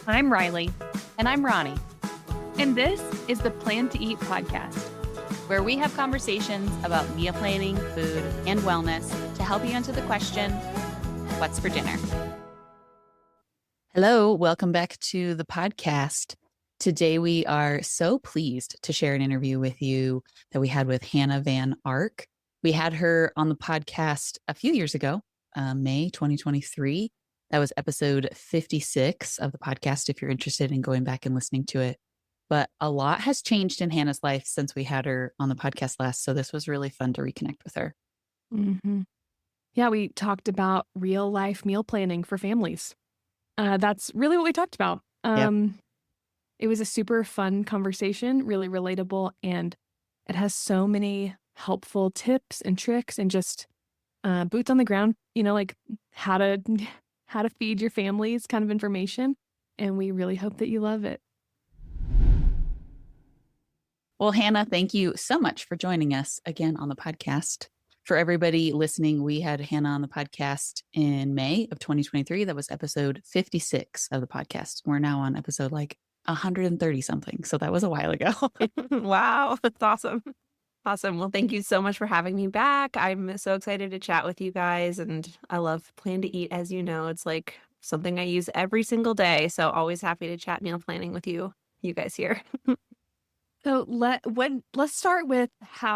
I'm Riley, And I'm Ronnie, and this is the Plan to Eat podcast. where we have conversations about meal planning, food, and wellness to help you answer the question, what's for dinner? Hello, welcome back to the podcast. Today we are so pleased to share an interview with you that we had with Hannah Van Ark. We had her on the podcast a few years ago, May 2023. That was episode 56 of the podcast, if you're interested in going back and listening to it. But a lot has changed in Hannah's life since we had her on the podcast last. So this was really fun to reconnect with her. Mm-hmm. Yeah, we talked about real life meal planning for families. That's really what we talked about. It was a super fun conversation, really relatable, and it has so many helpful tips and tricks and just boots on the ground, like how to feed your families kind of information. And we really hope that you love it. Well, Hannah, thank you so much for joining us again on the podcast. For everybody listening, we had Hannah on the podcast in May of 2023. That was episode 56 of the podcast. We're now on episode 130 something. So that was a while ago. Wow, that's awesome. Awesome. Well, thank you so much for having me back. I'm so excited to chat with you guys, and I love Plan to Eat. As you know, it's like something I use every single day. So always happy to chat meal planning with you guys here. So let's start with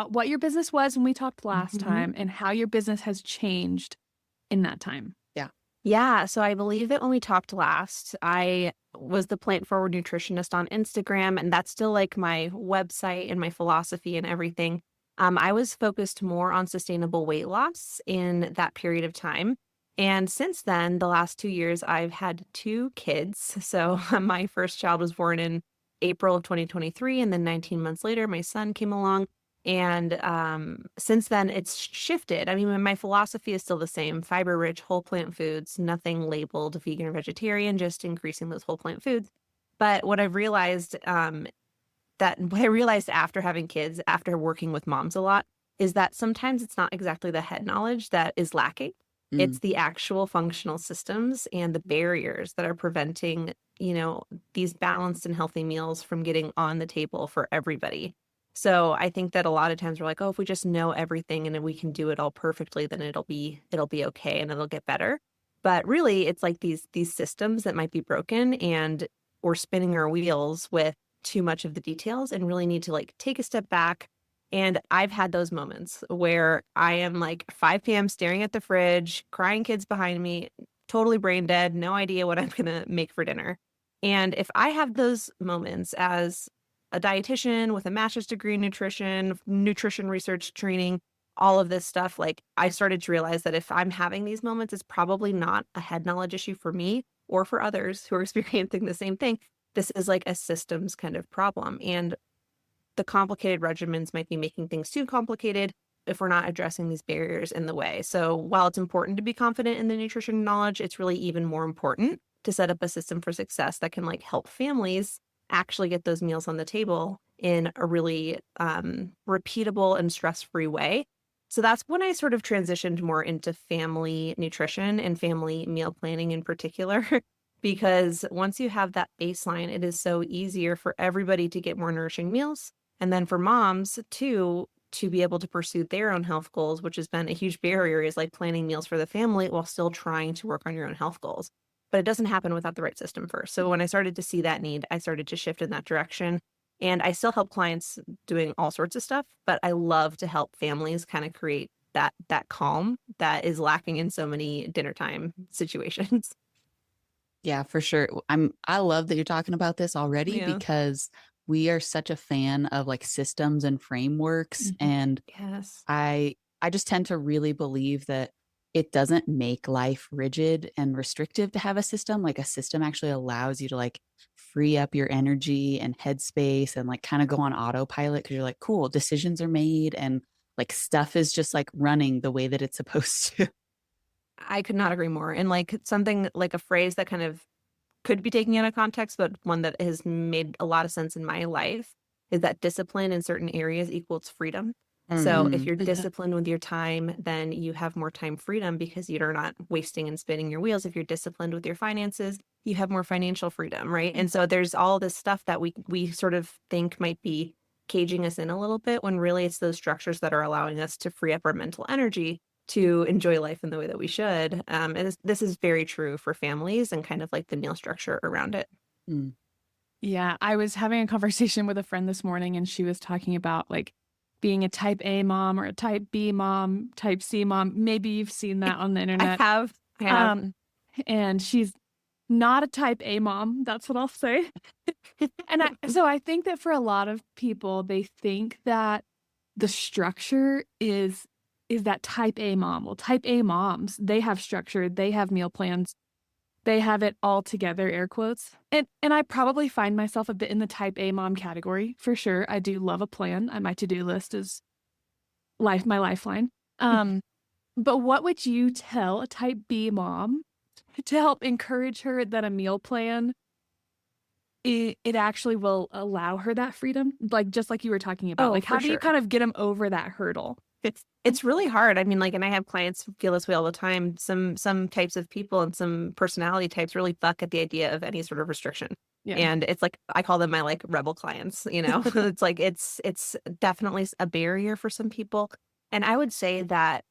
what your business was when we talked last time and how your business has changed in that time. Yeah, so I believe that when we talked last, I was the plant forward nutritionist on Instagram, and that's still like my website and my philosophy and everything. I was focused more on sustainable weight loss in that period of time. And since then, the last 2 years, I've had 2 kids. So my first child was born in April of 2023, and then 19 months later, my son came along. And since then, it's shifted. I mean, my philosophy is still the same: fiber-rich, whole plant foods, nothing labeled vegan or vegetarian, just increasing those whole plant foods. But what I've realized after having kids, after working with moms a lot, is that sometimes it's not exactly the head knowledge that is lacking. It's the actual functional systems and the barriers that are preventing, these balanced and healthy meals from getting on the table for everybody. So I think that a lot of times we're like, oh, if we just know everything and then we can do it all perfectly, then it'll be okay and it'll get better. But really, it's like these systems that might be broken, and we're spinning our wheels with too much of the details and really need to take a step back. And I've had those moments where I am 5 p.m. staring at the fridge, crying kids behind me, totally brain dead, no idea what I'm going to make for dinner. And if I have those moments as a dietitian with a master's degree in nutrition research training, all of this stuff, I started to realize that if I'm having these moments, it's probably not a head knowledge issue for me or for others who are experiencing the same thing. This is a systems kind of problem. And the complicated regimens might be making things too complicated if we're not addressing these barriers in the way. So while it's important to be confident in the nutrition knowledge, it's really even more important to set up a system for success that can help families actually get those meals on the table in a really repeatable and stress-free way. So that's when I sort of transitioned more into family nutrition and family meal planning in particular, because once you have that baseline, it is so easier for everybody to get more nourishing meals. And then for moms too, to be able to pursue their own health goals, which has been a huge barrier, is planning meals for the family while still trying to work on your own health goals. But it doesn't happen without the right system first. So when I started to see that need, I started to shift in that direction. And I still help clients doing all sorts of stuff, but I love to help families kind of create that calm that is lacking in so many dinner time situations. Yeah, for sure. I love that you're talking about this already because we are such a fan of systems and frameworks. And Yes. I just tend to really believe that it doesn't make life rigid and restrictive to have a system. A system actually allows you to free up your energy and headspace and kind of go on autopilot, because you're cool, decisions are made and stuff is just running the way that it's supposed to. I could not agree more. And something a phrase that kind of could be taken out of context, but one that has made a lot of sense in my life, is that discipline in certain areas equals freedom. So if you're disciplined with your time, then you have more time freedom because you're not wasting and spinning your wheels. If you're disciplined with your finances, you have more financial freedom, right? And so there's all this stuff that we sort of think might be caging us in a little bit, when really it's those structures that are allowing us to free up our mental energy to enjoy life in the way that we should. And this is very true for families and kind of like the meal structure around it. Mm. Yeah, I was having a conversation with a friend this morning, and she was talking about like being a type A mom or a type B mom, type C mom. Maybe you've seen that on the internet. I have. And she's not a type A mom. That's what I'll say. And so I think that for a lot of people, they think that the structure is that type A mom. Well, type A moms, they have structure, they have meal plans, they have it all together, air quotes. And I probably find myself a bit in the type A mom category for sure. I do love a plan. My to-do list is my lifeline. But what would you tell a type B mom to help encourage her that a meal plan, it actually will allow her that freedom? Like, just like you were talking about, Oh, like, how for do you sure. kind of get them over that hurdle? It's really hard. I mean, like, and I have clients who feel this way all the time. Some types of people and some personality types really buck at the idea of any sort of restriction. Yeah. And it's like, I call them my like rebel clients, you know. It's like it's definitely a barrier for some people. And I would say that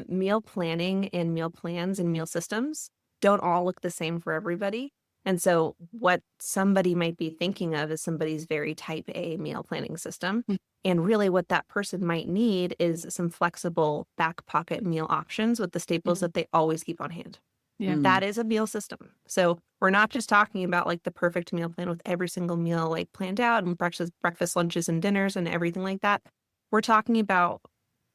meal planning and meal plans and meal systems don't all look the same for everybody. And so what somebody might be thinking of is somebody's very type A meal planning system. And really what that person might need is some flexible back pocket meal options with the staples that they always keep on hand. Yeah. Mm. That is a meal system. So we're not just talking about like the perfect meal plan with every single meal like planned out and breakfast, lunches, and dinners and everything like that. We're talking about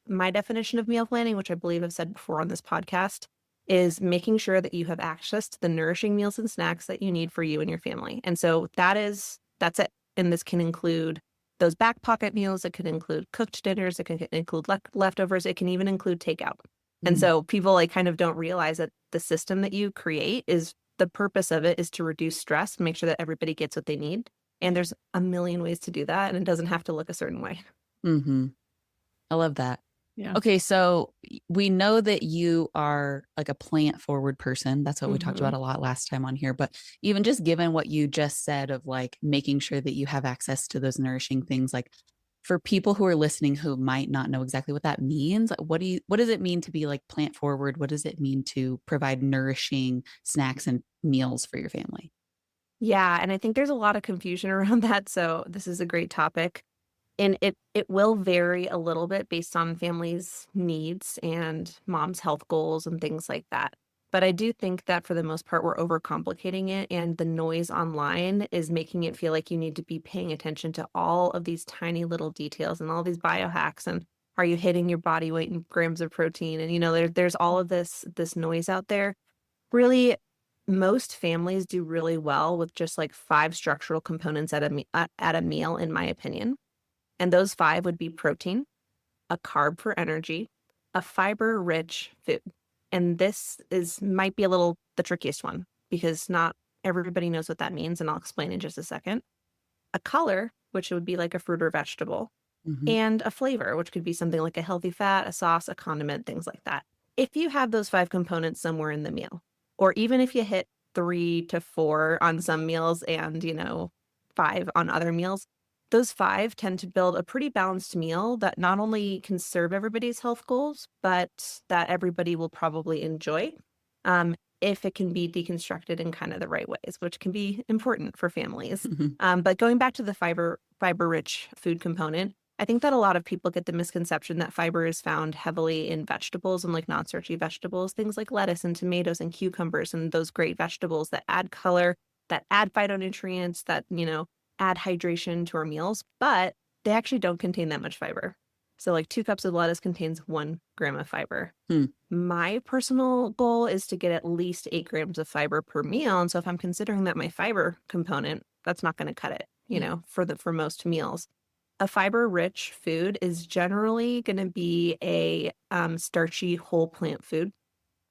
my definition of meal planning, which I believe I've said before on this podcast, is making sure that you have access to the nourishing meals and snacks that you need for you and your family. And so that's it. And this can include those back pocket meals. It could include cooked dinners. It can include leftovers. It can even include takeout. And Mm. so people like kind of don't realize that the system that you create is the purpose of it is to reduce stress, make sure that everybody gets what they need. And there's a million ways to do that. And it doesn't have to look a certain way. Mm-hmm. I love that. Yeah. Okay, so we know that you are like a plant forward person. That's what we talked about a lot last time on here. But even just given what you just said of like making sure that you have access to those nourishing things, like for people who are listening who might not know exactly what that means, what does it mean to be like plant forward? What does it mean to provide nourishing snacks and meals for your family? Yeah, and I think there's a lot of confusion around that. So this is a great topic. And it will vary a little bit based on families' needs and mom's health goals and things like that. But I do think that for the most part, we're overcomplicating it. And the noise online is making it feel like you need to be paying attention to all of these tiny little details and all these biohacks. And are you hitting your body weight in grams of protein? And, you know, there's all of this noise out there. Really, most families do really well with just like 5 structural components at a meal, in my opinion. And those 5 would be protein, a carb for energy, a fiber-rich food. And this might be the trickiest one because not everybody knows what that means, and I'll explain in just a second. A color, which would be like a fruit or vegetable, Mm-hmm. and a flavor, which could be something like a healthy fat, a sauce, a condiment, things like that. If you have those 5 components somewhere in the meal, or even if you hit 3 to 4 on some meals and, 5 on other meals, those 5 tend to build a pretty balanced meal that not only can serve everybody's health goals, but that everybody will probably enjoy, if it can be deconstructed in kind of the right ways, which can be important for families. Mm-hmm. But going back to the fiber-rich food component, I think that a lot of people get the misconception that fiber is found heavily in vegetables and like non-starchy vegetables, things like lettuce and tomatoes and cucumbers and those great vegetables that add color, that add phytonutrients, that, add hydration to our meals, but they actually don't contain that much fiber. So like 2 cups of lettuce contains 1 gram of fiber. My personal goal is to get at least 8 grams of fiber per meal. And so if I'm considering that my fiber component, that's not going to cut it, for most meals. A fiber-rich food is generally going to be a starchy whole plant food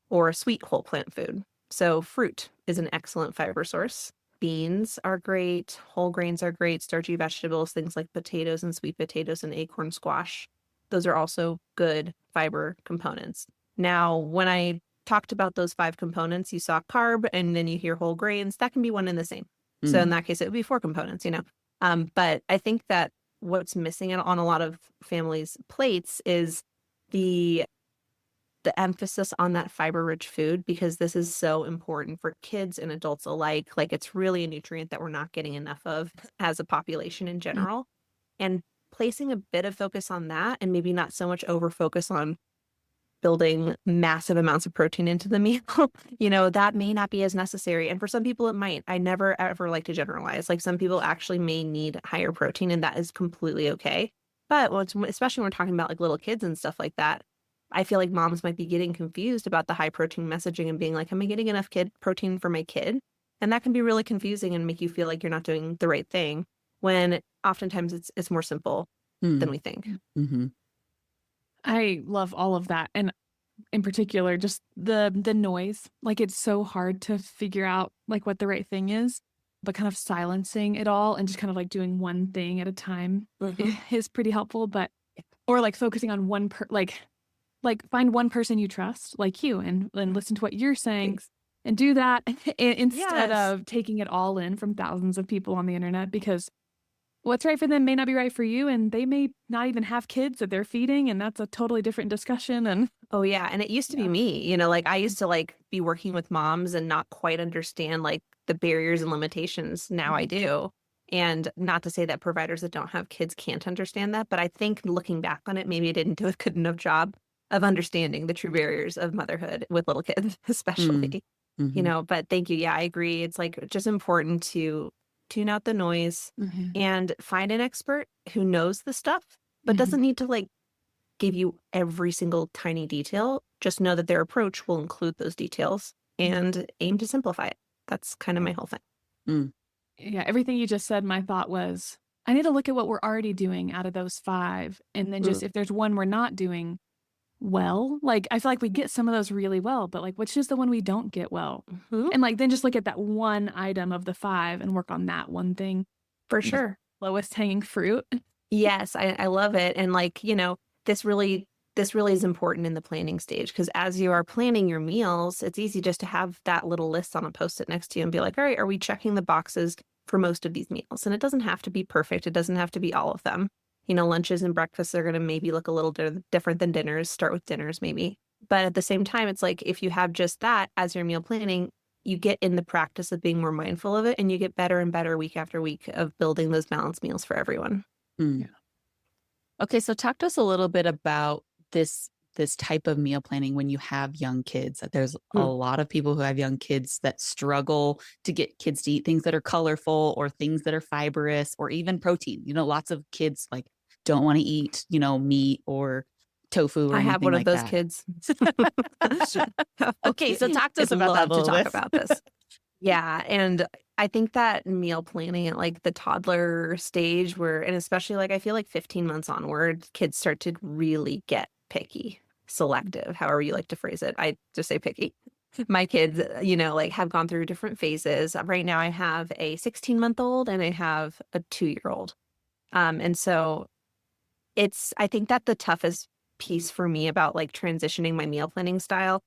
or a sweet whole plant food. So fruit is an excellent fiber source. Beans are great. Whole grains are great. Starchy vegetables, things like potatoes and sweet potatoes and acorn squash. Those are also good fiber components. Now, when I talked about those 5 components. You saw carb and then you hear whole grains. That can be one and the same. So in that case, it would be 4 components, But I think that what's missing on a lot of families' plates is the emphasis on that fiber-rich food, because this is so important for kids and adults alike. Like, it's really a nutrient that we're not getting enough of as a population in general. And placing a bit of focus on that, and maybe not so much over focus on building massive amounts of protein into the meal, that may not be as necessary. And for some people it might. I never ever like to generalize. Like, some people actually may need higher protein, and that is completely okay. But especially when we're talking about like little kids and stuff like that, I feel like moms might be getting confused about the high protein messaging and being like, am I getting enough protein for my kid? And that can be really confusing and make you feel like you're not doing the right thing, when oftentimes it's more simple than we think. I love all of that. And in particular, just the noise. Like, it's so hard to figure out like what the right thing is, but kind of silencing it all and just kind of like doing one thing at a time is pretty helpful. Or like focusing on one like find one person you trust, like you, and listen to what you're saying. Thanks. And do that instead Yes. of taking it all in from thousands of people on the internet, because what's right for them may not be right for you, and they may not even have kids that they're feeding, and that's a totally different discussion. And Oh yeah, and it used to be me, like I used to like be working with moms and not quite understand like the barriers and limitations. Now I do. And not to say that providers that don't have kids can't understand that, but I think looking back on it, maybe I didn't do a good enough job of understanding the true barriers of motherhood with little kids, especially. But thank you. Yeah, I agree. It's like just important to tune out the noise and find an expert who knows the stuff, but doesn't need to like give you every single tiny detail. Just know that their approach will include those details and aim to simplify it. That's kind of my whole thing. Yeah, everything you just said, my thought was, I need to look at what we're already doing out of those 5. And then just if there's one we're not doing well, like I feel like we get some of those really well, but like which is the one we don't get well? And like then just look at that one item of the 5 and work on that one thing. For sure. Lowest hanging fruit. Yes, I love it. And like, this really is important in the planning stage, because as you are planning your meals, it's easy just to have that little list on a Post-it next to you and be like, all right, are we checking the boxes for most of these meals? And it doesn't have to be perfect. It doesn't have to be all of them. Lunches and breakfasts are going to maybe look a little different than dinners. Start with dinners maybe. But at the same time, it's like if you have just that as your meal planning, you get in the practice of being more mindful of it, and you get better and better week after week of building those balanced meals for everyone. Yeah. Okay, so talk to us a little bit about this type of meal planning when you have young kids. There's a lot of people who have young kids that struggle to get kids to eat things that are colorful or things that are fibrous or even protein. Lots of kids like don't want to eat, meat or tofu or I anything have one like of those that. kids. Okay, so talk to us about that a little bit. About this. Yeah, and I think that meal planning at like the toddler stage, and especially like I feel like 15 months onward, kids start to really get picky, selective, however you like to phrase it. I just say picky. My kids, like have gone through different phases. Right now I have a 16-month-old and I have a 2-year-old. And so I think that the toughest piece for me about like transitioning my meal planning style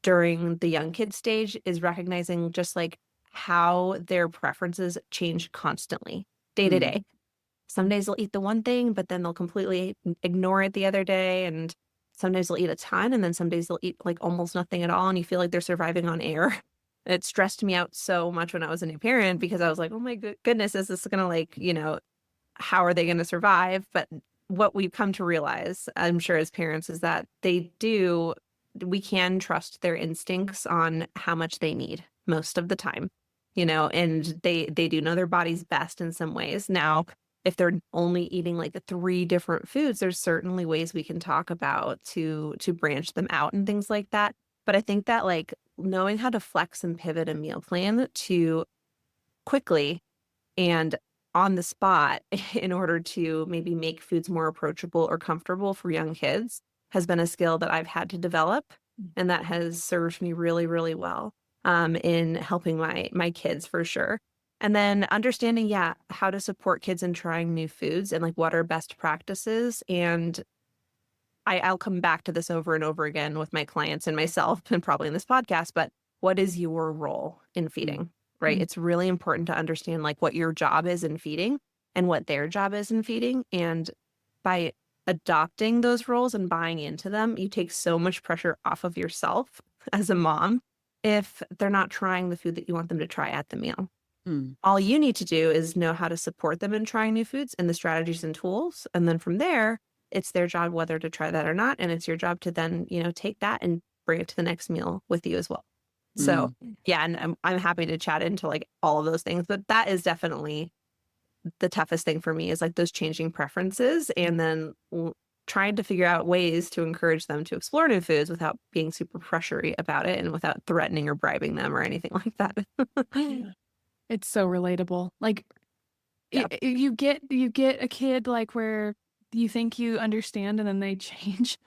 during the young kid stage is recognizing just like how their preferences change constantly day to day. Some days they'll eat the one thing, but then they'll completely ignore it the other day. And some days they'll eat a ton, and then some days they'll eat like almost nothing at all. And you feel like they're surviving on air. It stressed me out so much when I was a new parent, because I was like, oh my goodness, is this going to like, how are they going to survive? But what we've come to realize, I'm sure as parents, is that we can trust their instincts on how much they need most of the time, and they do know their bodies best in some ways. Now, if they're only eating like the 3 different foods, there's certainly ways we can talk about to branch them out and things like that. But I think that like knowing how to flex and pivot a meal plan to quickly and on the spot in order to maybe make foods more approachable or comfortable for young kids has been a skill that I've had to develop, and that has served me really, really well in helping my kids for sure. And then understanding, how to support kids in trying new foods and like what are best practices, and I'll come back to this over and over again with my clients and myself and probably in this podcast, but what is your role in feeding, right? Mm. It's really important to understand like what your job is in feeding and what their job is in feeding. And by adopting those roles and buying into them, you take so much pressure off of yourself as a mom if they're not trying the food that you want them to try at the meal. Mm. All you need to do is know how to support them in trying new foods and the strategies and tools. And then from there, it's their job whether to try that or not. And it's your job to then, take that and bring it to the next meal with you as well. So yeah, and I'm happy to chat into like all of those things, but that is definitely the toughest thing for me is like those changing preferences and then trying to figure out ways to encourage them to explore new foods without being super pressury about it and without threatening or bribing them or anything like that. It's so relatable. Like Yeah. you get a kid like where you think you understand and then they change.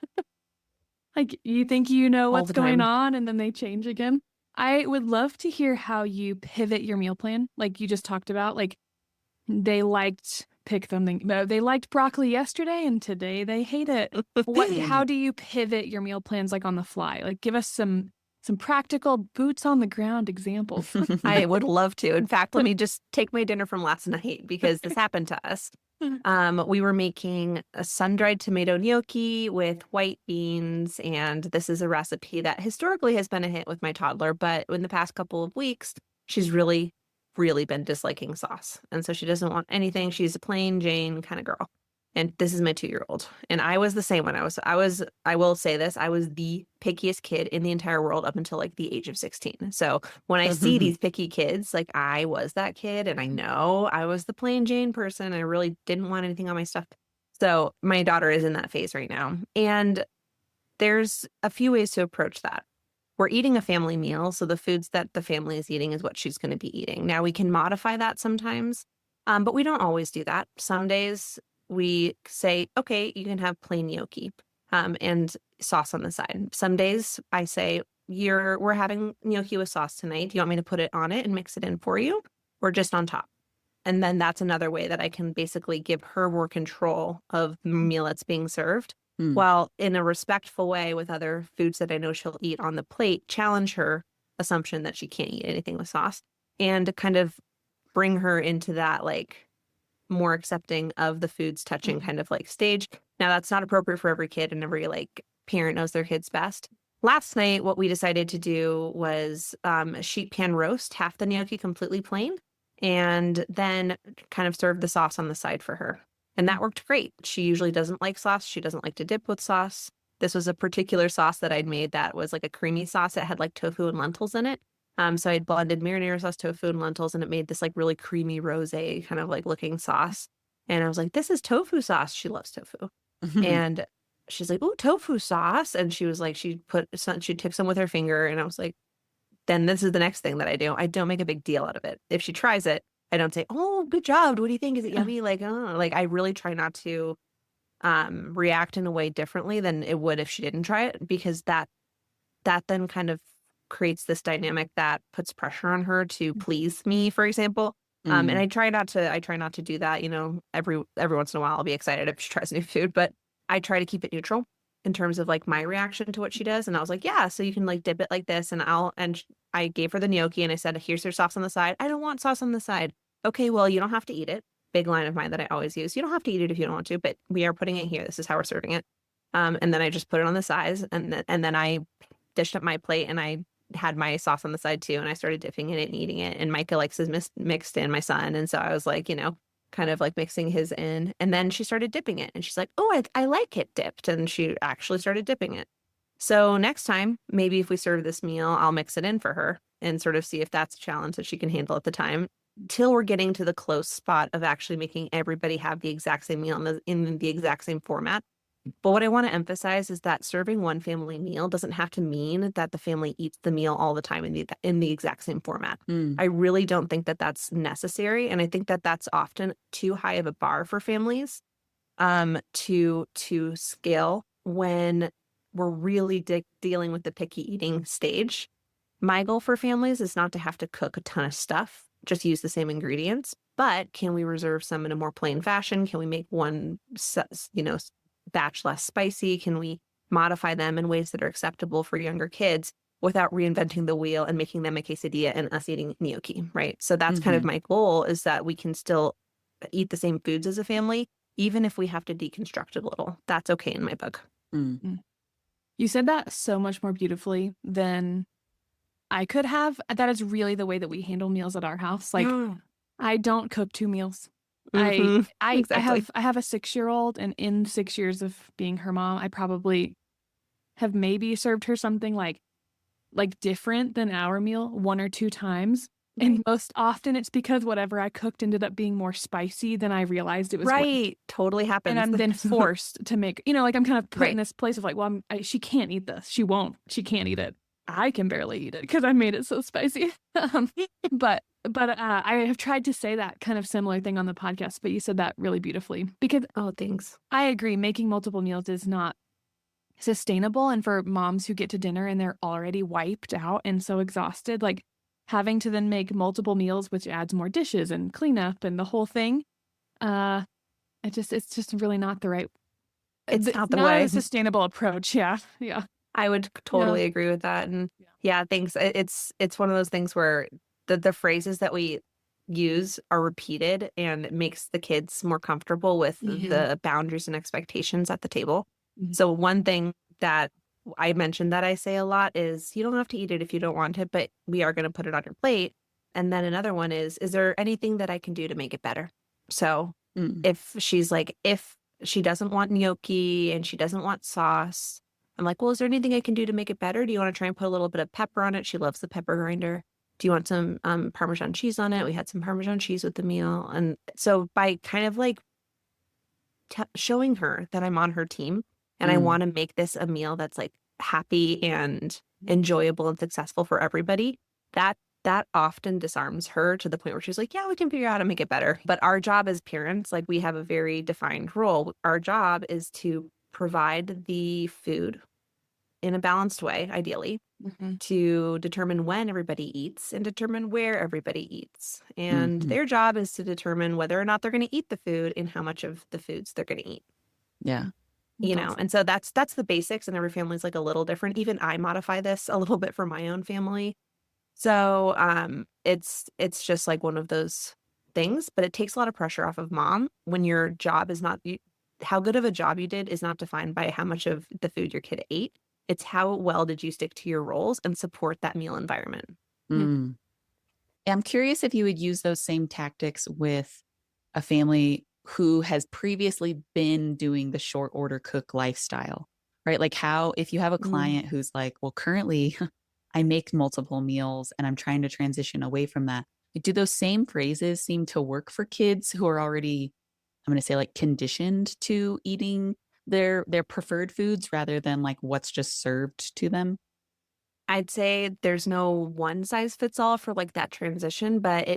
Like you think you know All what's the going time. on and then they change again. I would love to hear how you pivot your meal plan, like you just talked about. Like they liked they liked broccoli yesterday and today they hate it. How do you pivot your meal plans like on the fly? Like give us some practical boots on the ground examples. I would love to. In fact, let me just take my dinner from last night because this happened to us. We were making a sun-dried tomato gnocchi with white beans, and this is a recipe that historically has been a hit with my toddler, but in the past couple of weeks, she's really, really been disliking sauce. And so she doesn't want anything. She's a plain Jane kind of girl. And this is my 2-year-old. And I was the same when I will say this, I was the pickiest kid in the entire world up until like the age of 16. So when I see these picky kids, like I was that kid and I know I was the plain Jane person. I really didn't want anything on my stuff. So my daughter is in that phase right now. And there's a few ways to approach that. We're eating a family meal. So the foods that the family is eating is what she's going to be eating. Now we can modify that sometimes, but we don't always do that. Some days we say, okay, you can have plain gnocchi and sauce on the side. Some days I say, we're having gnocchi with sauce tonight. Do you want me to put it on it and mix it in for you or just on top? And then that's another way that I can basically give her more control of the meal that's being served while in a respectful way with other foods that I know she'll eat on the plate, challenge her assumption that she can't eat anything with sauce and kind of bring her into that like more accepting of the foods touching kind of like stage. Now that's not appropriate for every kid and every like parent knows their kids best. Last night, what we decided to do was a sheet pan roast, half the gnocchi completely plain, and then kind of serve the sauce on the side for her. And that worked great. She usually doesn't like sauce. She doesn't like to dip with sauce. This was a particular sauce that I'd made that was like a creamy sauce that had like tofu and lentils in it. So I'd blended marinara sauce, tofu, and lentils, and it made this like really creamy rosé kind of like looking sauce. And I was like, this is tofu sauce. She loves tofu. And she's like, oh, tofu sauce. And she was like, she took some with her finger. And I was like, then this is the next thing that I do. I don't make a big deal out of it. If she tries it, I don't say, oh, good job. What do you think? Is it yummy? Like, I really try not to react in a way differently than it would if she didn't try it, because that then kind of creates this dynamic that puts pressure on her to please me, for example. And I try not to do that. Every once in a while I'll be excited if she tries new food, but I try to keep it neutral in terms of like my reaction to what she does. And I was like, yeah, so you can like dip it like this. And I gave her the gnocchi and I said, here's your sauce on the side. I don't want sauce on the side. Okay, well, you don't have to eat it. Big line of mine that I always use. You don't have to eat it if you don't want to, but we are putting it here. This is how we're serving it. And then I just put it on the sides and then I dished up my plate and I had my sauce on the side too. And I started dipping in it and eating it. And Micah likes his mixed in, my son. And so I was like, kind of like mixing his in. And then she started dipping it. And she's like, oh, I like it dipped. And she actually started dipping it. So next time, maybe if we serve this meal, I'll mix it in for her and sort of see if that's a challenge that she can handle at the time, till we're getting to the close spot of actually making everybody have the exact same meal in the exact same format. But what I want to emphasize is that serving one family meal doesn't have to mean that the family eats the meal all the time in the exact same format. I really don't think that that's necessary. And I think that that's often too high of a bar for families to scale when we're really dealing with the picky eating stage. My goal for families is not to have to cook a ton of stuff, just use the same ingredients. But can we reserve some in a more plain fashion? Can we make one, batch less spicy? Can we modify them in ways that are acceptable for younger kids without reinventing the wheel and making them a quesadilla and us eating gnocchi, right? So that's kind of Mm-hmm. my goal, is that we can still eat the same foods as a family, even if we have to deconstruct a little. That's okay in my book. Mm. Mm. You said that so much more beautifully than I could have. That is really the way that we handle meals at our house. Like, I don't cook 2 meals. I Mm-hmm. I I Exactly. have a 6-year-old, and in 6 years of being her mom, I probably have maybe served her something like different than our meal 1 or 2 times. Right. And most often it's because whatever I cooked ended up being more spicy than I realized it was going to. Right. Totally And happens. I'm then forced to make, like I'm kind of put in Right. this place of like, well, she can't eat this. She won't. She can't eat it. I can barely eat it because I made it so spicy. um, but I have tried to say that kind of similar thing on the podcast, but you said that really beautifully because Oh, thanks. I agree. Making multiple meals is not sustainable. And for moms who get to dinner and they're already wiped out and so exhausted, like having to then make multiple meals, which adds more dishes and cleanup and the whole thing, uh, it's just really not the right, It's not the not a way. sustainable approach. Yeah. Yeah. I would Yeah. totally agree with that. And Yeah. yeah, thanks. It's one of those things where the phrases that we use are repeated, and it makes the kids more comfortable with the boundaries and expectations at the table. Mhm. So one thing that I mentioned that I say a lot is, you don't have to eat it if you don't want it, but we are going to put it on your plate. And then another one is there anything that I can do to make it better? So Mm. if she doesn't want gnocchi and she doesn't want sauce, I'm like, well, is there anything I can do to make it better? Do you want to try and put a little bit of pepper on it? She loves the pepper grinder. Do you want some Parmesan cheese on it? We had some Parmesan cheese with the meal. And so by kind of like showing her that I'm on her team and I Mm. want to make this a meal that's like happy and enjoyable and successful for everybody, that often disarms her to the point where she's like, yeah, we can figure out how to make it better. But our job as parents, like, we have a very defined role. Our job is to provide the food in a balanced way, ideally, Mhm. to determine when everybody eats and determine where everybody eats. And Mhm. their job is to determine whether or not they're going to eat the food and how much of the foods they're going to eat. Yeah. That's awesome. And so that's the basics, and every family's like a little different. Even I modify this a little bit for my own family. So it's just like one of those things, but it takes a lot of pressure off of mom when your job is not how good of a job you did is not defined by how much of the food your kid ate. It's how well did you stick to your roles and support that meal environment. Yeah. Mm. I'm curious if you would use those same tactics with a family who has previously been doing the short order cook lifestyle, right? Like, how, if you have a Mm. client who's like, well, currently I make multiple meals and I'm trying to transition away from that. Like, do those same phrases seem to work for kids who are already, I'm going to say, like, conditioned to eating their preferred foods rather than like what's just served to them? I'd say there's no one size fits all for like that transition, but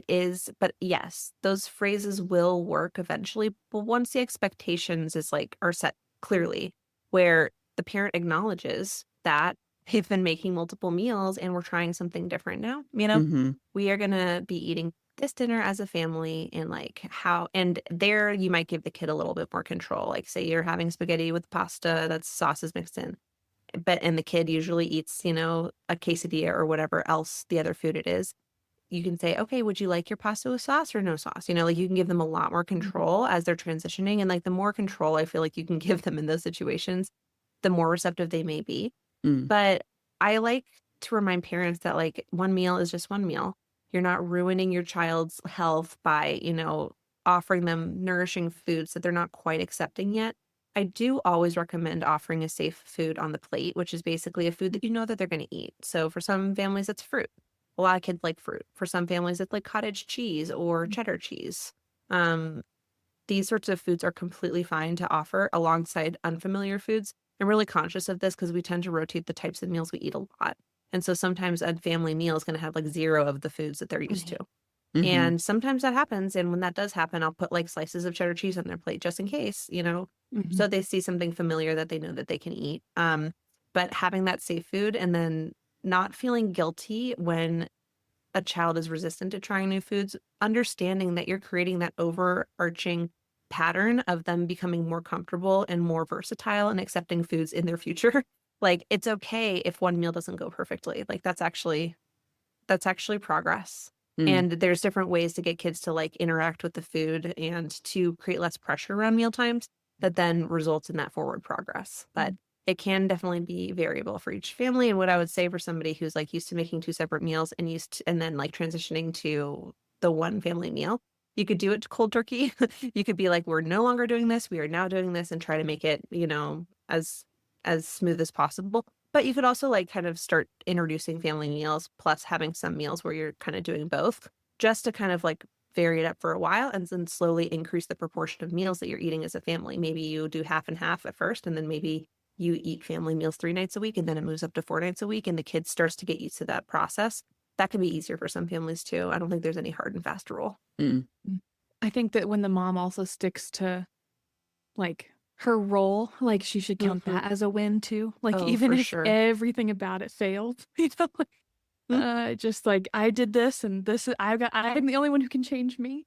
yes, those phrases will work eventually. But once the expectations are set clearly, where the parent acknowledges that they've been making multiple meals and we're trying something different now, Mm-hmm. we are going to be eating this dinner as a family, and like and there you might give the kid a little bit more control. Like, say you're having spaghetti with pasta that's sauces mixed in, and the kid usually eats, a quesadilla or whatever else the other food it is. You can say, okay, would you like your pasta with sauce or no sauce? Like, you can give them a lot more control as they're transitioning. And like, the more control I feel like you can give them in those situations, the more receptive they may be. Mm. But I like to remind parents that like one meal is just one meal. You're not ruining your child's health by, offering them nourishing foods that they're not quite accepting yet. I do always recommend offering a safe food on the plate, which is basically a food that you know that they're going to eat. So for some families, it's fruit. A lot of kids like fruit. For some families, it's like cottage cheese or cheddar cheese. Um, these sorts of foods are completely fine to offer alongside unfamiliar foods. I'm really conscious of this because we tend to rotate the types of meals we eat a lot. And so sometimes a family meal is going to have like zero of the foods that they're used to. Mm-hmm. And sometimes that happens. And when that does happen, I'll put like slices of cheddar cheese on their plate just in case, Mhm. so they see something familiar that they know that they can eat. But having that safe food and then not feeling guilty when a child is resistant to trying new foods, understanding that you're creating that overarching pattern of them becoming more comfortable and more versatile and accepting foods in their future. Like, it's okay if one meal doesn't go perfectly. Like, that's actually progress. Mm. And there's different ways to get kids to like interact with the food and to create less pressure around meal times that then results in that forward progress. But it can definitely be variable for each family. And what I would say for somebody who's like used to making two separate meals and and then like transitioning to the one family meal, you could do it cold turkey. You could be like, we're no longer doing this. We are now doing this, and try to make it, as smooth as possible. But you could also like kind of start introducing family meals plus having some meals where you're kind of doing both, just to kind of like vary it up for a while and then slowly increase the proportion of meals that you're eating as a family. Maybe you do half and half at first, and then maybe you eat family meals 3 nights a week, and then it moves up to 4 nights a week, and the kid starts to get used to that process. That can be easier for some families too. I don't think there's any hard and fast rule. Mm. I think that when the mom also sticks to like her role, like she should count that as a win too. Like Oh, even for if sure. everything about it failed, just like I did this and I'm the only one who can change me,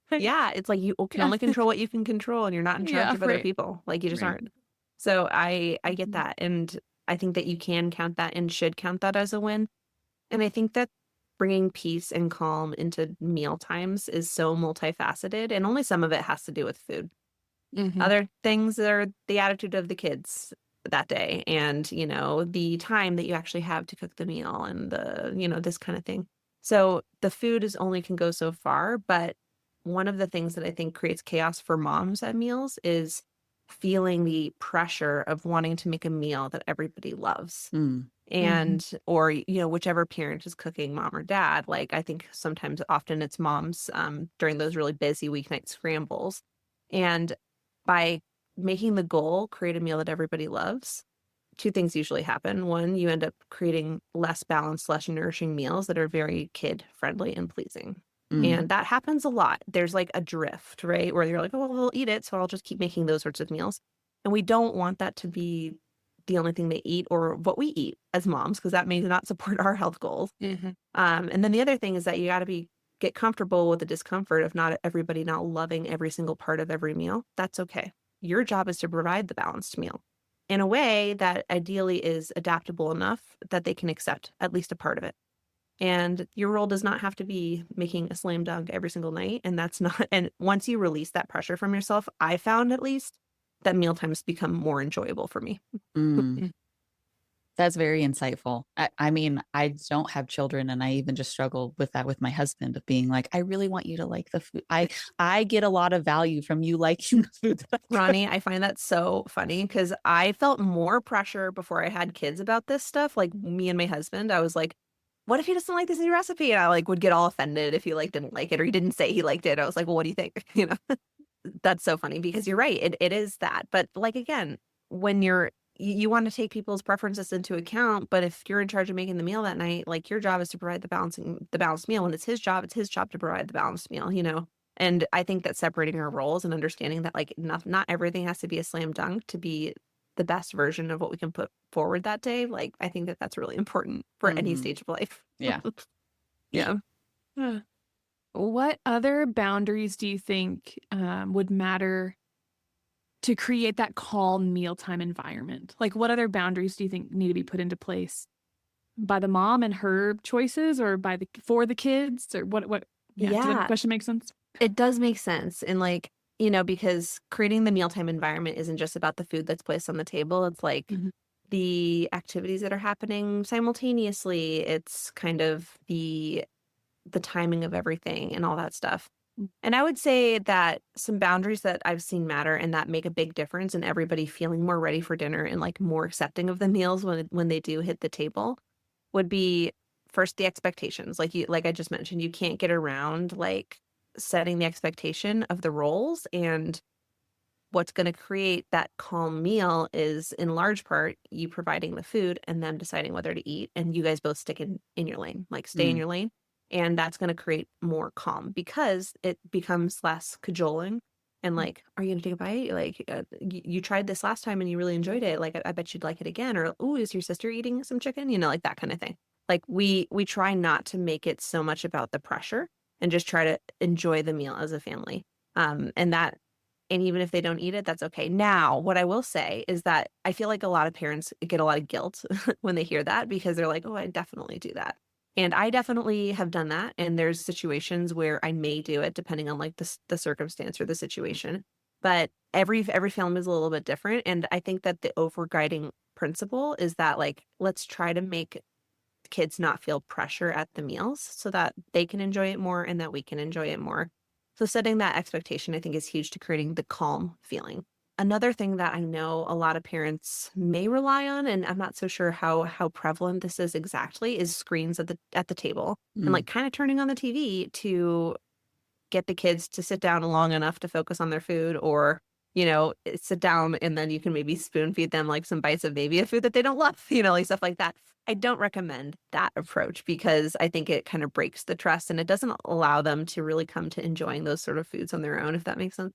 Yeah, it's like you can only control what you can control, and you're not in charge Yeah, of other right. people. Like, you just Right. aren't. So I get Mhm. that, and I think that you can count that and should count that as a win. And I think that bringing peace and calm into meal times is so multifaceted, and only some of it has to do with food. Mhm. Other things are the attitude of the kids that day, and, the time that you actually have to cook the meal, and this kind of thing. So the food is only can go so far, but one of the things that I think creates chaos for moms at meals is feeling the pressure of wanting to make a meal that everybody loves. Mm. And or whichever parent is cooking, mom or dad. Like, I think sometimes often it's moms during those really busy weeknight scrambles. And by making the goal create a meal that everybody loves, two things usually happen. One, you end up creating less balanced, less nourishing meals that are very kid friendly and pleasing. Mm. And that happens a lot. There's like a drift, right? Where you're like, oh, well, we'll eat it, so I'll just keep making those sorts of meals. And we don't want that to be the only thing they eat or what we eat as moms, because that may not support our health goals. And then the other thing is that you got to get comfortable with the discomfort of not everybody not loving every single part of every meal. That's okay. Your job is to provide the balanced meal in a way that ideally is adaptable enough that they can accept at least a part of it. And your role does not have to be making a slam dunk every single night. And that's not, and once you release that pressure from yourself, I found at least that meal times become more enjoyable for me. Mm. That's very insightful. I mean, I don't have children, and I even just struggle with that with my husband of being like, I really want you to like the food. I get a lot of value from you liking the food that I cook. Ronnie, I find that so funny because I felt more pressure before I had kids about this stuff. Like, me and my husband, I was like, what if he doesn't like this new recipe? And I like would get all offended if he like didn't like it or he didn't say he liked it. I was like, well, what do you think? That's so funny because you're right. It is that. But like, again, when you want to take people's preferences into account, but if you're in charge of making the meal that night, like, your job is to provide the balanced meal. When it's his job to provide the balanced meal. And I think that separating our roles and understanding that like not everything has to be a slam dunk to be the best version of what we can put forward that day. Like, I think that that's really important for any Mhm. stage of life. Yeah. Yeah. Huh. What other boundaries do you think would matter to create that calm mealtime environment? Like, what other boundaries do you think need to be put into place by the mom and her choices, or for the kids, or what? Yeah, does that Yeah, question make sense? it does make sense. And like, because creating the mealtime environment isn't just about the food that's placed on the table. It's like Mhm. the activities that are happening simultaneously. It's kind of the timing of everything and all that stuff. And I would say that some boundaries that I've seen matter and that make a big difference in everybody feeling more ready for dinner and like more accepting of the meals when they do hit the table would be, first, the expectations. Like I just mentioned, you can't get around like setting the expectation of the roles. And what's going to create that calm meal is in large part you providing the food and them deciding whether to eat, and you guys both stick in your lane, like stay in Mm. your lane. And that's going to create more calm because it becomes less cajoling and like, are you going to take a bite? Like, you tried this last time and you really enjoyed it. Like, I bet you'd like it again. Or, ooh, is your sister eating some chicken? Like that kind of thing. Like, we try not to make it so much about the pressure and just try to enjoy the meal as a family. And that And even if they don't eat it, that's okay. Now, what I will say is that I feel like a lot of parents get a lot of guilt when they hear that because they're like, oh, I definitely do that. And I definitely have done that. And there's situations where I may do it depending on like the circumstance or the situation. But every family is a little bit different. And I think that the overguiding principle is that like, let's try to make kids not feel pressure at the meals so that they can enjoy it more and that we can enjoy it more. So setting that expectation, I think, is huge to creating the calm feeling. Another thing that I know a lot of parents may rely on, and I'm not so sure how prevalent this is exactly, is screens at the table and Mm. like kind of turning on the TV to get the kids to sit down long enough to focus on their food or sit down and then you can maybe spoon feed them like some bites of maybe a food that they don't love, like stuff like that. I don't recommend that approach because I think it kind of breaks the trust and it doesn't allow them to really come to enjoying those sort of foods on their own, if that makes sense.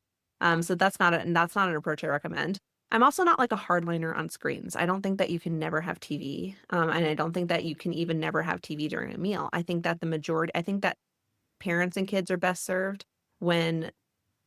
So that's not an approach I recommend. I'm also not like a hardliner on screens. I don't think that you can never have TV, and I don't think that you can even never have TV during a meal. I think that parents and kids are best served when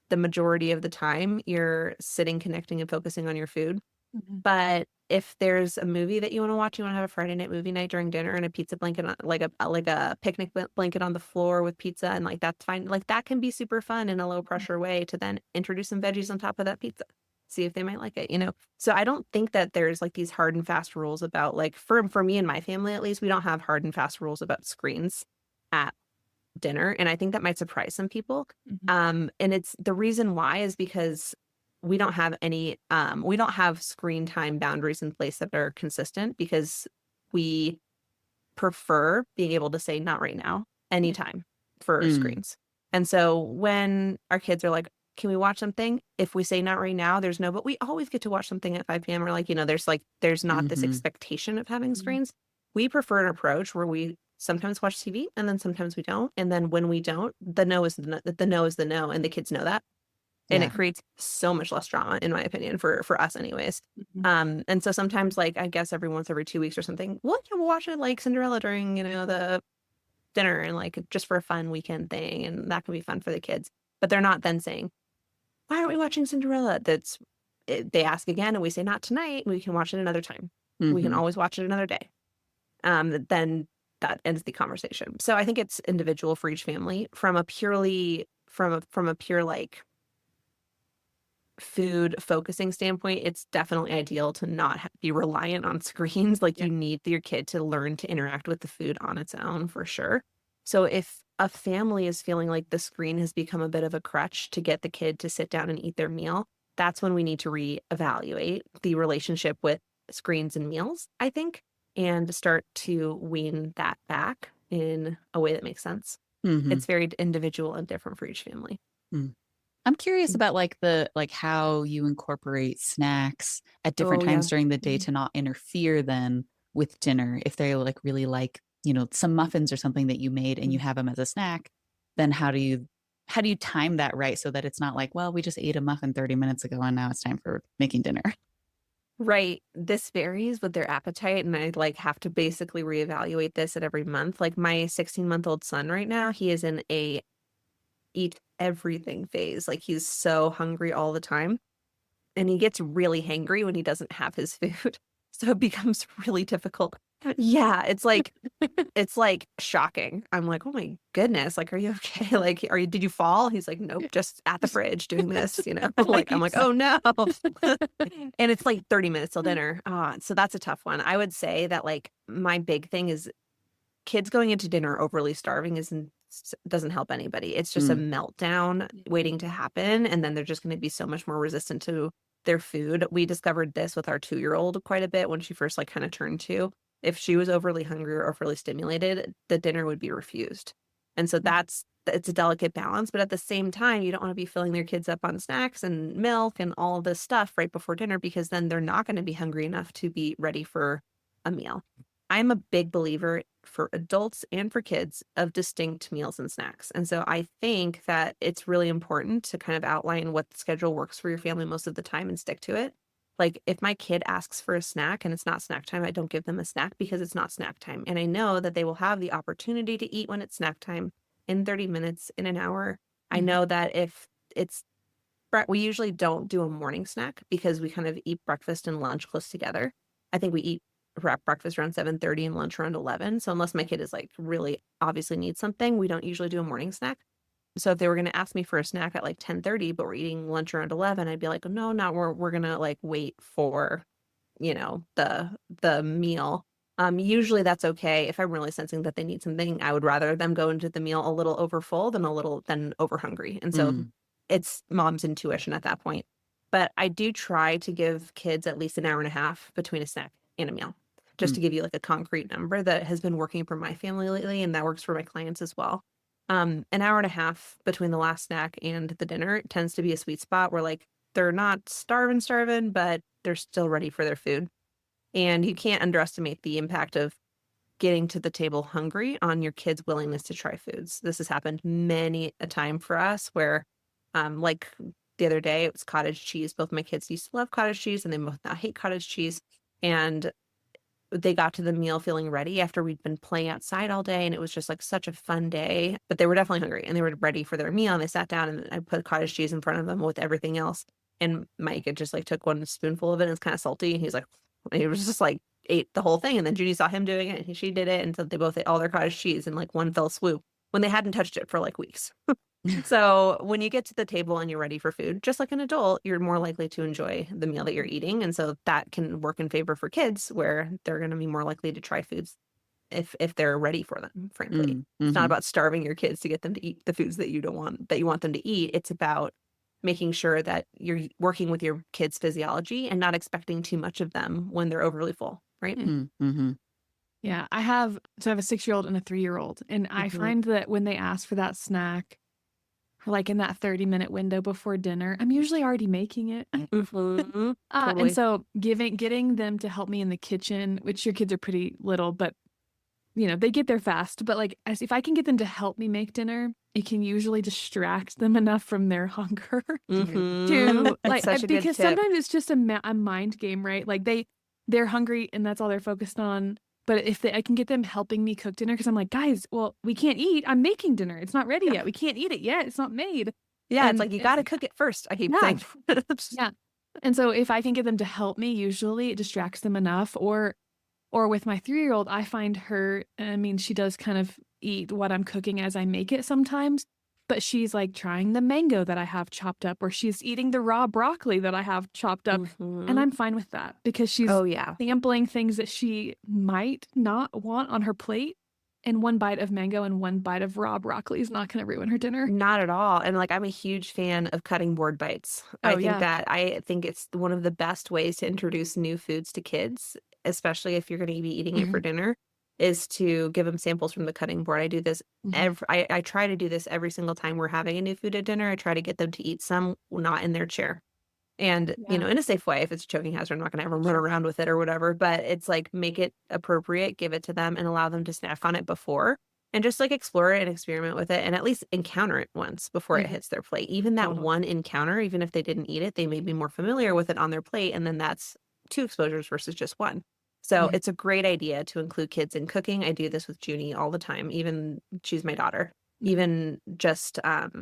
the majority of the time you're sitting, connecting, and focusing on your food. Mhm. But if there's a movie that you want to watch, you want to have a Friday night movie night during dinner and a pizza blanket on, like a picnic blanket on the floor with pizza, and like that's fine. Like that can be super fun in a low pressure way to then introduce some veggies on top of that pizza. See if they might like it. So I don't think that there's like these hard and fast rules about like for me and my family at least, we don't have hard and fast rules about screens at dinner, and I think that might surprise some people. Mhm. And it's the reason why is because we don't have screen time boundaries in place that are consistent because we prefer being able to say not right now anytime for Mm. screens. And so when our kids are like, can we watch something? If we say not right now, there's no, but we always get to watch something at 5 p.m. or there's not this Mhm. expectation of having Mhm. screens. We prefer an approach where we sometimes watch TV and then sometimes we don't. And then when we don't, the no is the no is the no. And the kids know that. And Yeah. it creates so much less drama, in my opinion, for us anyways. Mhm. And so sometimes like I guess every 2 weeks or something, we'll watch it like Cinderella during, the dinner and like just for a fun weekend thing. And that can be fun for the kids. But they're not then saying, why aren't we watching Cinderella? They ask again and we say, not tonight. We can watch it another time. We can Mhm. always watch it another day. Then that ends the conversation. So I think it's individual for each family from a pure like food focusing standpoint. It's definitely ideal to not be reliant on screens. Like Yeah. you need your kid to learn to interact with the food on its own for sure. So if a family is feeling like the screen has become a bit of a crutch to get the kid to sit down and eat their meal, that's when we need to reevaluate the relationship with screens and meals, I think, and start to wean that back in a way that makes sense. Mhm. It's very individual and different for each family. Mm. I'm curious about like how you incorporate snacks at different Oh yeah. times during the day Mhm. to not interfere then with dinner. If they like really like, some muffins or something that you made and you have them as a snack, then how do you time that right so that it's not like, well, we just ate a muffin 30 minutes ago and now it's time for making dinner. Right. This varies with their appetite, and I like have to basically reevaluate this at every month. Like my 16-month-old son right now, he is in a eat everything phase. Like he's so hungry all the time, and he gets really hangry when he doesn't have his food. So it becomes really difficult. Yeah, it's like shocking. I'm like, "Oh my goodness, like, are you okay? Like, did you fall?" He's like, "Nope, just at the fridge doing this." Like, I'm like, Nice. "Oh no." And it's like 30 minutes till dinner. So that's a tough one. I would say that like my big thing is kids going into dinner overly starving doesn't help anybody. It's just a Mm. meltdown waiting to happen, and then they're just going to be so much more resistant to their food. We discovered this with our 2-year-old quite a bit when she first like kind of turned 2. If she was overly hungry or overly stimulated, the dinner would be refused. And so it's a delicate balance, but at the same time, you don't want to be filling their kids up on snacks and milk and all of this stuff right before dinner because then they're not going to be hungry enough to be ready for a meal. I'm a big believer for adults and for kids of distinct meals and snacks. And so I think that it's really important to kind of outline what schedule works for your family most of the time and stick to it. Like if my kid asks for a snack and it's not snack time, I don't give them a snack because it's not snack time. And I know that they will have the opportunity to eat when it's snack time in 30 minutes, in an hour. I Mhm. know that if it's we usually don't do a morning snack because we kind of eat breakfast and lunch close together. I think we eat breakfast around 7:30 and lunch around 11. So unless my kid is like really obviously needs something, we don't usually do a morning snack. So if they were going to ask me for a snack at like 10:30, but we're eating lunch around 11, I'd be like, no, no, we're going to like wait for, the meal. Usually that's okay. If I'm really sensing that they need something, I would rather them go into the meal a little over full than over hungry. And so it's mom's intuition at that point. But I do try to give kids at least an hour and a half between a snack and a meal, just to give you like a concrete number that has been working for my family lately, and that works for my clients as well. An hour and a half between the last snack and the dinner tends to be a sweet spot where like they're not starving, but they're still ready for their food. And you can't underestimate the impact of getting to the table hungry on your kids' willingness to try foods. This has happened many a time for us where, like the other day, it was cottage cheese. Both my kids used to love cottage cheese and they both now hate cottage cheese. And they got to the meal feeling ready after we'd been playing outside all day. And it was just like such a fun day, but they were definitely hungry and they were ready for their meal. And they sat down and I put cottage cheese in front of them with everything else. And Mike had just like took one spoonful of it and it's kind of salty. And he's like, he was just like ate the whole thing. And then Judy saw him doing it and she did it. And so they both ate all their cottage cheese in like one fell swoop when they hadn't touched it for like weeks. So when you get to the table and you're ready for food, just like an adult, you're more likely to enjoy the meal that you're eating. And so that can work in favor for kids where they're going to be more likely to try foods if they're ready for them, frankly. It's not about starving your kids to get them to eat the foods that you want them to eat. It's about making sure that you're working with your kids' physiology and not expecting too much of them when they're overly full, right? Yeah, I have a 6-year-old and a 3-year-old, and I find that when they ask for that snack, like in that 30-minute window before dinner, I'm usually already making it. Totally. And so getting them to help me in the kitchen, which your kids are pretty little, but they get there fast. But like, if I can get them to help me make dinner, it can usually distract them enough from their hunger to like, such a good because tip. sometimes it's just a mind game, right? Like they're hungry and that's all they're focused on. But if I can get them helping me cook dinner, because I'm like, guys, well, we can't eat. I'm making dinner. It's not ready yet. We can't eat it yet. It's not made. Yeah, it's like you got to cook it first. I keep saying. Yeah. And so if I can get them to help me, usually it distracts them enough. Or with my 3-year-old, I find her, I mean, she does kind of eat what I'm cooking as I make it sometimes. But she's like trying the mango that I have chopped up, or she's eating the raw broccoli that I have chopped up. And I'm fine with that because she's sampling things that she might not want on her plate. And one bite of mango and one bite of raw broccoli is not going to ruin her dinner. Not at all. And like, I'm a huge fan of cutting board bites. I think it's one of the best ways to introduce new foods to kids, especially if you're going to be eating it for dinner, is to give them samples from the cutting board. I do this I try to do this every single time we're having a new food at dinner. I try to get them to eat some not in their chair. And, in a safe way. If it's a choking hazard, I'm not going to have them run around with it or whatever. But it's like, make it appropriate, give it to them and allow them to snack on it before. And just like explore it and experiment with it and at least encounter it once before it hits their plate. Even that one encounter, even if they didn't eat it, they may be more familiar with it on their plate. And then that's 2 exposures versus just 1. So it's a great idea to include kids in cooking. I do this with Junie all the time. Even she's my daughter. Even just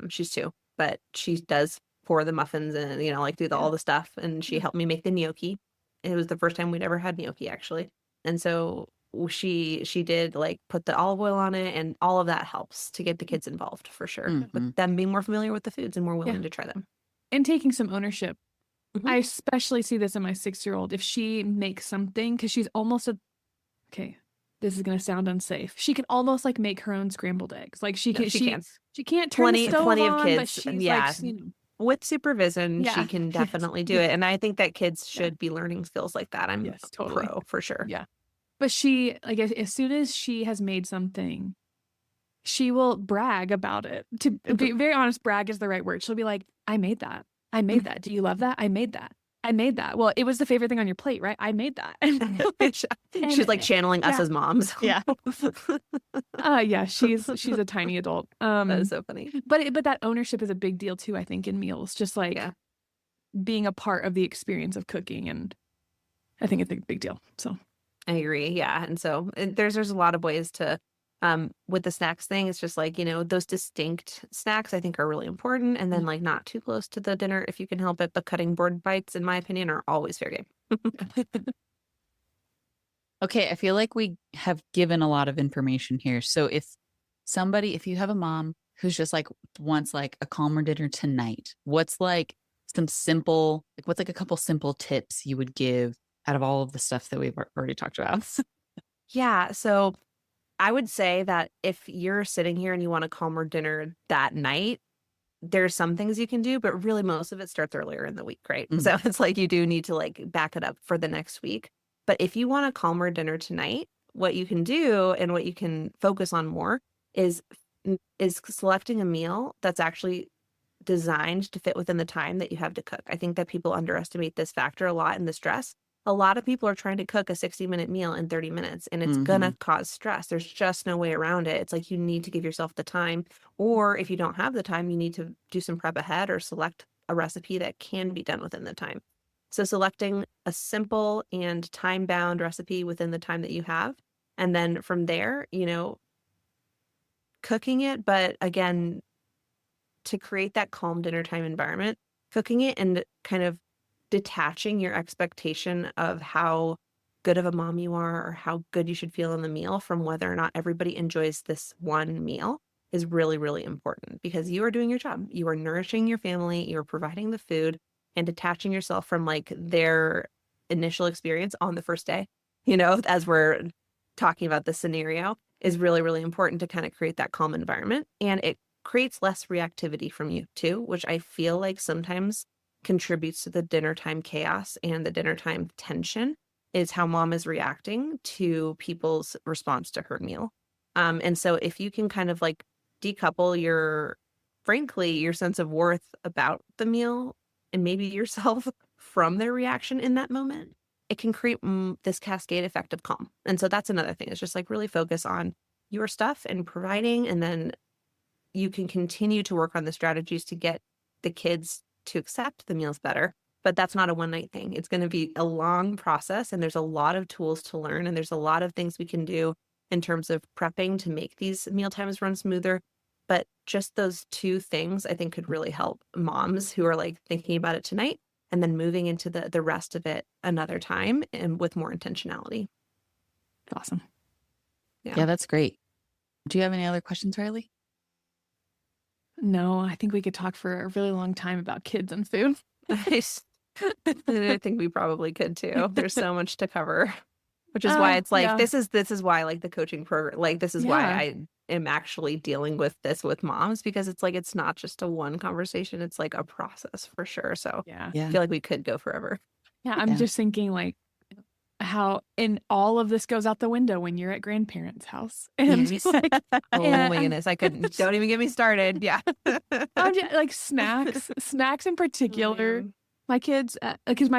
she's 2, but she does pour the muffins and like do all the stuff. And she helped me make the gnocchi. It was the first time we'd ever had gnocchi actually. And so she did like put the olive oil on it, and all of that helps to get the kids involved for sure. With them being more familiar with the foods and more willing to try them. And taking some ownership. I especially see this in my 6-year-old. If she makes something, because she's almost okay, this is going to sound unsafe. She can almost like make her own scrambled eggs. Like she can't turn the stove plenty on, of kids. but she's like, with supervision, she can definitely do it. And I think that kids should be learning skills like that. I'm totally pro for sure. Yeah. But she, like, as soon as she has made something, she will brag about it. To be very honest, brag is the right word. She'll be like, I made that. I made that. Do you love that? I made that. I made that. Well, it was the favorite thing on your plate, right? I made that. She's like channeling us as moms. Yeah. She's a tiny adult. That is so funny. But that ownership is a big deal too, I think, in meals. Just like being a part of the experience of cooking, and I think it's a big deal. So I agree. Yeah. And so there's a lot of ways to With the snacks thing, it's just like, those distinct snacks I think are really important. And then like not too close to the dinner if you can help it. But cutting board bites, in my opinion, are always fair game. Okay, I feel like we have given a lot of information here. So if you have a mom who's just like wants like a calmer dinner tonight, what's like what's like a couple simple tips you would give out of all of the stuff that we've already talked about? Yeah. So I would say that if you're sitting here and you want a calmer dinner that night, there's some things you can do, but really most of it starts earlier in the week, right? Mm. So it's like you do need to like back it up for the next week. But if you want a calmer dinner tonight, what you can do and what you can focus on more is selecting a meal that's actually designed to fit within the time that you have to cook. I think that people underestimate this factor a lot in the stress. A lot of people are trying to cook a 60-minute meal in 30 minutes and it's gonna cause stress. There's just no way around it. It's like you need to give yourself the time, or if you don't have the time, you need to do some prep ahead or select a recipe that can be done within the time. So selecting a simple and time-bound recipe within the time that you have, and then from there, cooking it, but again, to create that calm dinner time environment, cooking it and kind of detaching your expectation of how good of a mom you are or how good you should feel in the meal from whether or not everybody enjoys this one meal is really, really important because you are doing your job. You are nourishing your family, you are providing the food, and detaching yourself from like their initial experience on the first day, as we're talking about the scenario is really, really important to kind of create that calm environment. And it creates less reactivity from you too, which I feel like sometimes contributes to the dinner time chaos and the dinner time tension is how mom is reacting to people's response to her meal. And so if you can kind of like decouple frankly, your sense of worth about the meal and maybe yourself from their reaction in that moment, it can create this cascade effect of calm. And so that's another thing. It's just like really focus on your stuff and providing, and then you can continue to work on the strategies to get the kids to accept the meals better. But that's not a one night thing. It's going to be a long process, and there's a lot of tools to learn, and there's a lot of things we can do in terms of prepping to make these meal times run smoother. But just those two things I think could really help moms who are like thinking about it tonight and then moving into the rest of it another time and with more intentionality. Awesome. Yeah, that's great. Do you have any other questions, Riley? No, I think we could talk for a really long time about kids and food. I think we probably could too. There's so much to cover, which is why it's like, yeah. this is why like the coaching program, like this is why I am actually dealing with this with moms, because it's like, it's not just a one conversation. It's like a process for sure. So I feel like we could go forever. Yeah. I'm just thinking like how and all of this goes out the window when you're at grandparents' house. And like, oh my goodness, I couldn't, don't even get me started. Yeah. like snacks in particular. My kids, because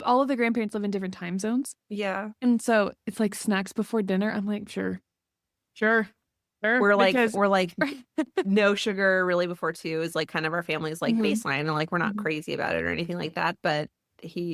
all of the grandparents live in different time zones. Yeah. And so it's like snacks before dinner. I'm like, sure. We're like no sugar really before 2 is like kind of our family's like baseline, and like we're not crazy about it or anything like that. But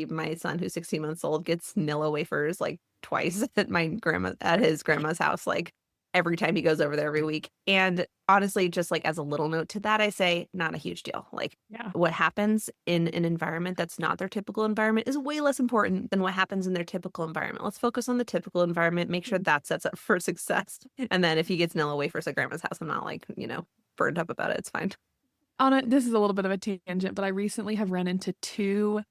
my son who's 16 months old gets Nilla wafers like twice at his grandma's house, like every time he goes over there every week. And honestly, just like as a little note to that, I say not a huge deal. Like what happens in an environment that's not their typical environment is way less important than what happens in their typical environment. Let's focus on the typical environment, make sure that sets up for success. And then if he gets Nilla wafers at grandma's house, I'm not like, burned up about it. It's fine. This is a little bit of a tangent, but I recently have run into 2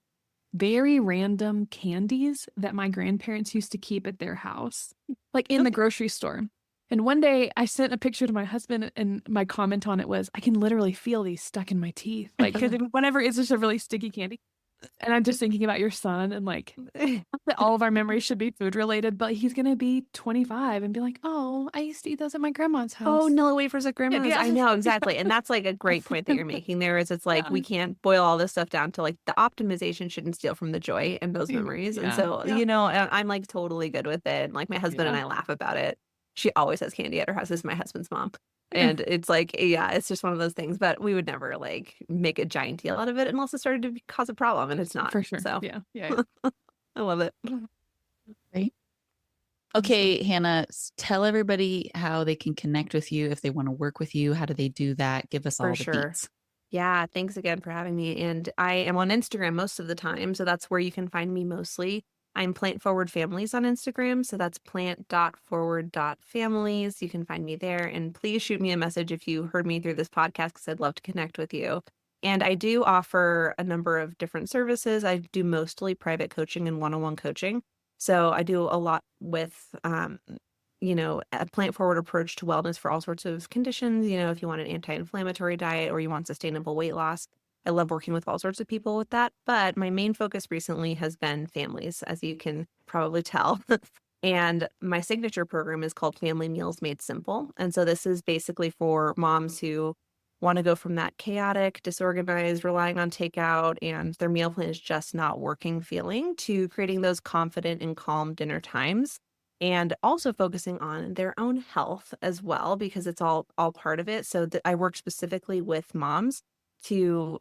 very random candies that my grandparents used to keep at their house, like in the grocery store. And one day I sent a picture to my husband, and my comment on it was, I can literally feel these stuck in my teeth. Like, because whenever it's just a really sticky candy. And I'm just thinking about your son and like, not that all of our memories should be food related, but he's going to be 25 and be like, oh, I used to eat those at my grandma's house. Oh, Nilla wafers at grandma's. Yeah. I know, exactly. And that's like a great point that you're making there is it's like, we can't boil all this stuff down to like the optimization shouldn't steal from the joy and those memories. And so, I'm like totally good with it. And like my husband and I laugh about it. She always has candy at her house. This is my husband's mom. And it's like, it's just one of those things, but we would never like make a giant deal out of it unless it started to cause a problem, and it's not. For sure. So Yeah. I love it. Right. Okay, Hannah, tell everybody how they can connect with you if they want to work with you. How do they do that? Give us For all the sure. deets. Yeah, thanks again for having me. And I am on Instagram most of the time, so that's where you can find me mostly. I'm Plant Forward Families on Instagram, so that's plant.forward.families. You can find me there. And please shoot me a message if you heard me through this podcast because I'd love to connect with you. And I do offer a number of different services. I do mostly private coaching and one-on-one coaching. So I do a lot with a plant forward approach to wellness for all sorts of conditions. If you want an anti-inflammatory diet or you want sustainable weight loss, I love working with all sorts of people with that. But my main focus recently has been families, as you can probably tell. And my signature program is called Family Meals Made Simple. And so this is basically for moms who want to go from that chaotic, disorganized, relying on takeout, and their meal plan is just not working feeling to creating those confident and calm dinner times and also focusing on their own health as well, because it's all part of it. So I work specifically with moms to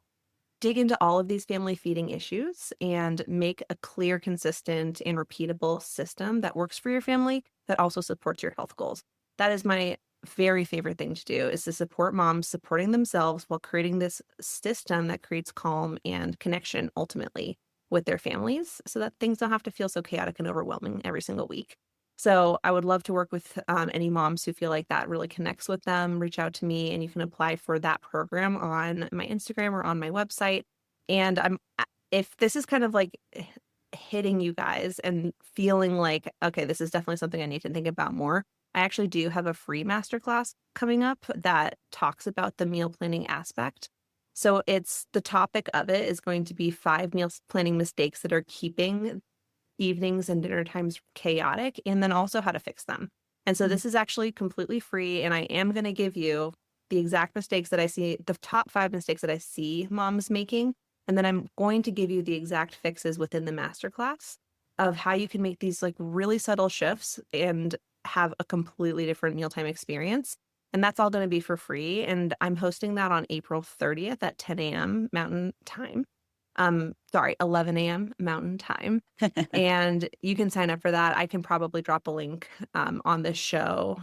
dig into all of these family feeding issues and make a clear, consistent, and repeatable system that works for your family that also supports your health goals. That is my very favorite thing to do, is to support moms supporting themselves while creating this system that creates calm and connection ultimately with their families so that things don't have to feel so chaotic and overwhelming every single week. So I would love to work with any moms who feel like that really connects with them. Reach out to me, and you can apply for that program on my Instagram or on my website. And if this is kind of like hitting you guys and feeling like, okay, this is definitely something I need to think about more, I actually do have a free masterclass coming up that talks about the meal planning aspect. So the topic of it is going to be 5 meal planning mistakes that are keeping evenings and dinner times chaotic, and then also how to fix them. And so this is actually completely free, and I am going to give you the exact mistakes that I see, the top 5 mistakes that I see moms making, and then I'm going to give you the exact fixes within the masterclass of how you can make these like really subtle shifts and have a completely different mealtime experience. And that's all going to be for free. And I'm hosting that on April 30th at 10 a.m. Mountain Time. 11 a.m. Mountain Time. And you can sign up for that. I can probably drop a link on this show,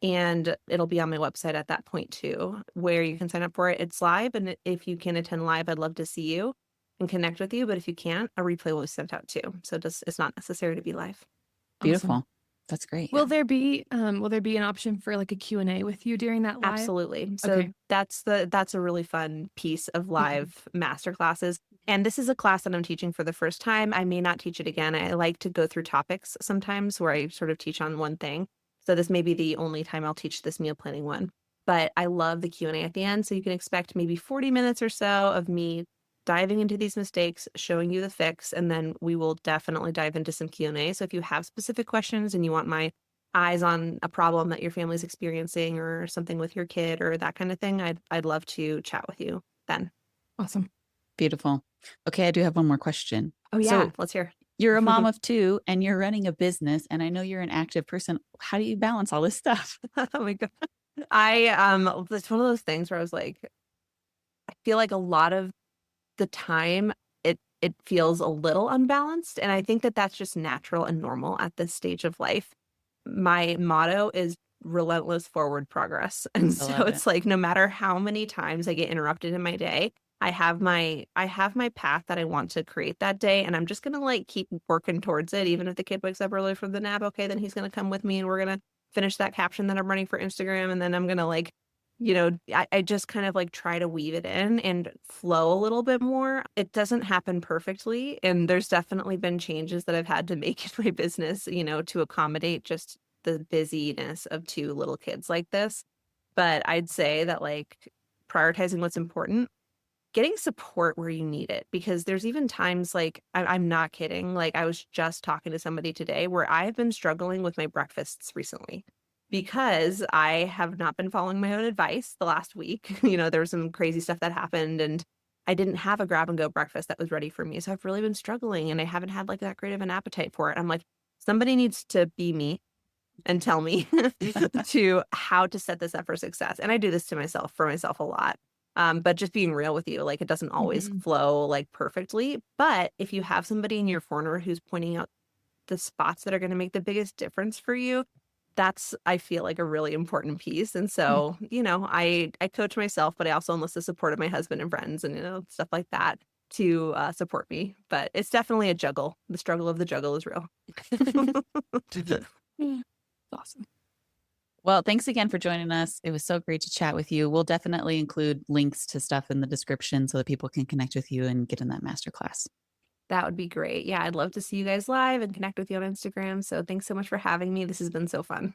and it'll be on my website at that point too, where you can sign up for it. It's live, and if you can attend live, I'd love to see you and connect with you. But if you can't, a replay will be sent out too. So it's not necessary to be live. Beautiful. Awesome. That's great. Will there be an option for like a Q&A with you during that live? Absolutely. So Okay. that's a really fun piece of live master classes. And this is a class that I'm teaching for the first time. I may not teach it again. I like to go through topics sometimes where I sort of teach on one thing. So this may be the only time I'll teach this meal planning one. But I love the Q&A at the end. So you can expect maybe 40 minutes or so of me diving into these mistakes, showing you the fix, and then we will definitely dive into some Q&A. So if you have specific questions and you want my eyes on a problem that your family's experiencing or something with your kid or that kind of thing, I'd love to chat with you then. Awesome. Beautiful. Okay, I do have one more question. Oh yeah, So let's hear. you're a mom of 2 and you're running a business, and I know you're an active person. How do you balance all this stuff? Oh my God. It's one of those things where I was like, I feel like a lot of the time it feels a little unbalanced. And I think that that's just natural and normal at this stage of life. My motto is relentless forward progress. And so it's like, no matter how many times I get interrupted in my day, I have my path that I want to create that day. And I'm just going to like keep working towards it. Even if the kid wakes up early from the nap, okay, then he's going to come with me and we're going to finish that caption that I'm running for Instagram. And then I'm going to like, I just kind of like try to weave it in and flow a little bit more. It doesn't happen perfectly. And there's definitely been changes that I've had to make in my business, to accommodate just the busyness of 2 little kids like this. But I'd say that like prioritizing what's important, getting support where you need it, because there's even times like I'm not kidding. Like I was just talking to somebody today where I've been struggling with my breakfasts recently because I have not been following my own advice the last week. There was some crazy stuff that happened and I didn't have a grab and go breakfast that was ready for me. So I've really been struggling and I haven't had like that great of an appetite for it. I'm like, somebody needs to be me and tell me to how to set this up for success. And I do this for myself a lot. But just being real with you, like it doesn't always flow like perfectly. But if you have somebody in your corner who's pointing out the spots that are going to make the biggest difference for you, that's, I feel like, a really important piece. And Yeah. so, I coach myself, but I also enlist the support of my husband and friends and, stuff like that to support me. But it's definitely a juggle. The struggle of the juggle is real. Yeah. Awesome. Well, thanks again for joining us. It was so great to chat with you. We'll definitely include links to stuff in the description so that people can connect with you and get in that masterclass. That would be great. Yeah, I'd love to see you guys live and connect with you on Instagram. So thanks so much for having me. This has been so fun.